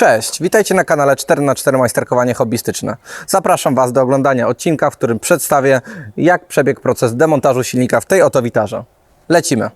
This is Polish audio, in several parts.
Cześć, witajcie na kanale 4×4 Majsterkowanie Hobbystyczne. Zapraszam Was do oglądania odcinka, w którym przedstawię, jak przebiegł proces demontażu silnika w tej oto witarze. Lecimy!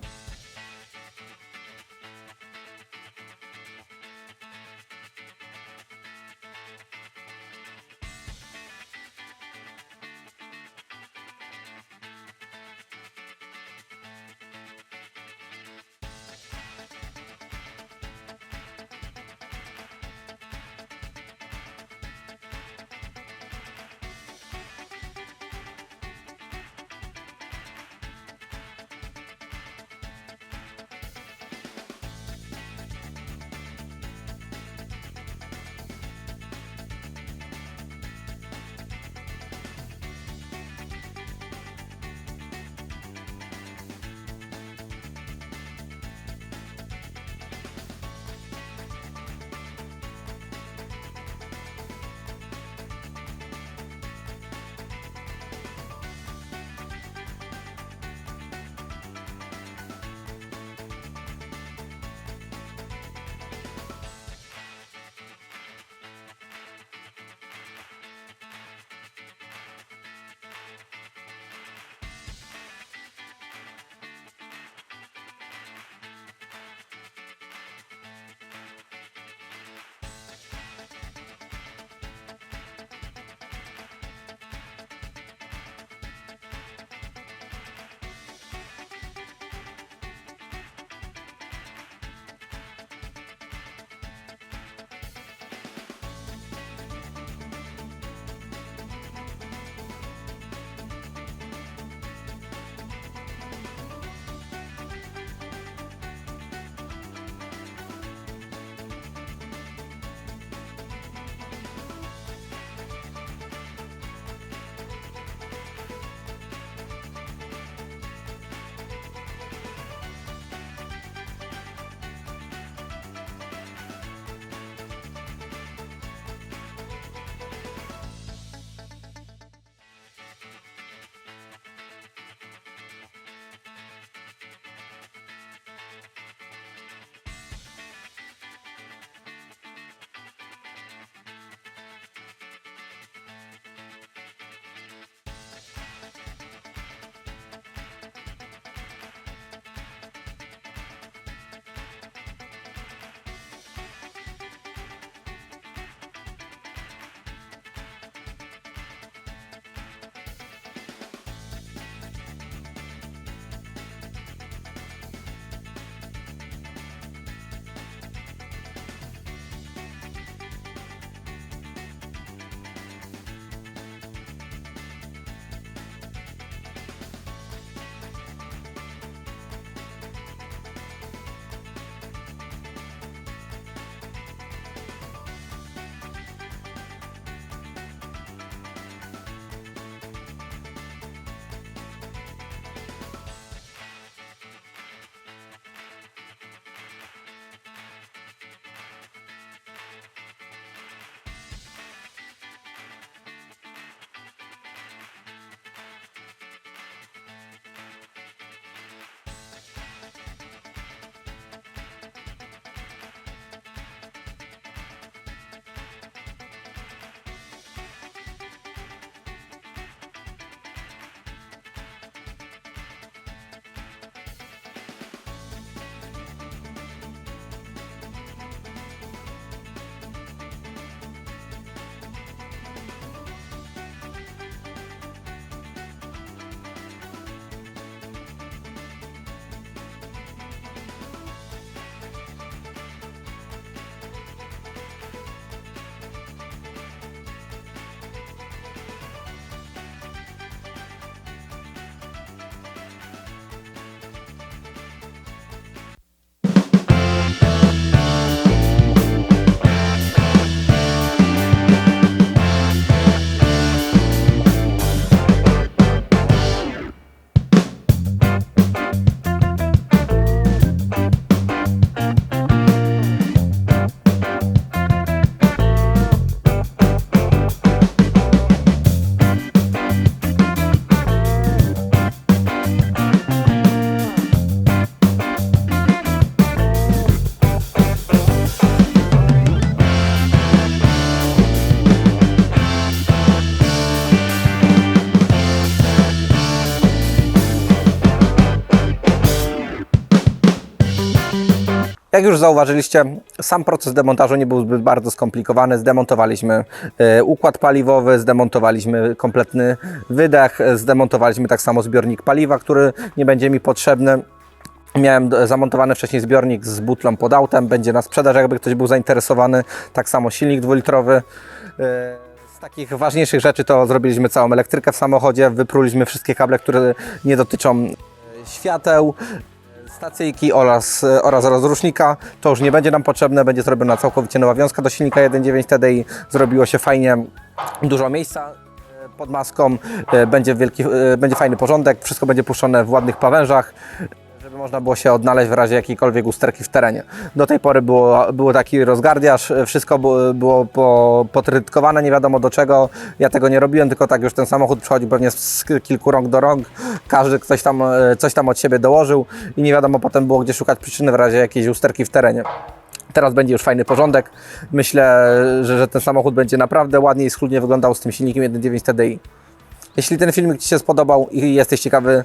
Jak już zauważyliście, sam proces demontażu nie był zbyt bardzo skomplikowany. Zdemontowaliśmy układ paliwowy, zdemontowaliśmy kompletny wydech, zdemontowaliśmy tak samo zbiornik paliwa, który nie będzie mi potrzebny. Miałem zamontowany wcześniej zbiornik z butlą pod autem, będzie na sprzedaż, jakby ktoś był zainteresowany. Tak samo silnik 2-litrowy. Z takich ważniejszych rzeczy to zrobiliśmy całą elektrykę w samochodzie, wypruliśmy wszystkie kable, które nie dotyczą świateł, stacyjki oraz rozrusznika. To już nie będzie nam potrzebne, będzie zrobiona całkowicie nowa wiązka do silnika 1.9 TDI. Zrobiło się fajnie, dużo miejsca pod maską, będzie fajny porządek, wszystko będzie puszczone w ładnych pawężach, żeby można było się odnaleźć w razie jakiejkolwiek usterki w terenie. Do tej pory było taki rozgardiaż, wszystko było potrytkowane, nie wiadomo do czego. Ja tego nie robiłem, tylko tak już ten samochód przechodził pewnie z kilku rąk do rąk. Każdy coś tam od siebie dołożył i nie wiadomo potem było, gdzie szukać przyczyny w razie jakiejś usterki w terenie. Teraz będzie już fajny porządek. Myślę, że ten samochód będzie naprawdę ładnie i schludnie wyglądał z tym silnikiem 1.9 TDI. Jeśli ten filmik Ci się spodobał i jesteś ciekawy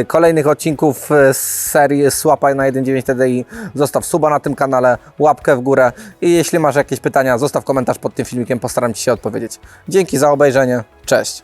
kolejnych odcinków z serii Swapa na 1.9 TDI, zostaw suba na tym kanale, łapkę w górę i jeśli masz jakieś pytania, zostaw komentarz pod tym filmikiem, postaram Ci się odpowiedzieć. Dzięki za obejrzenie, cześć!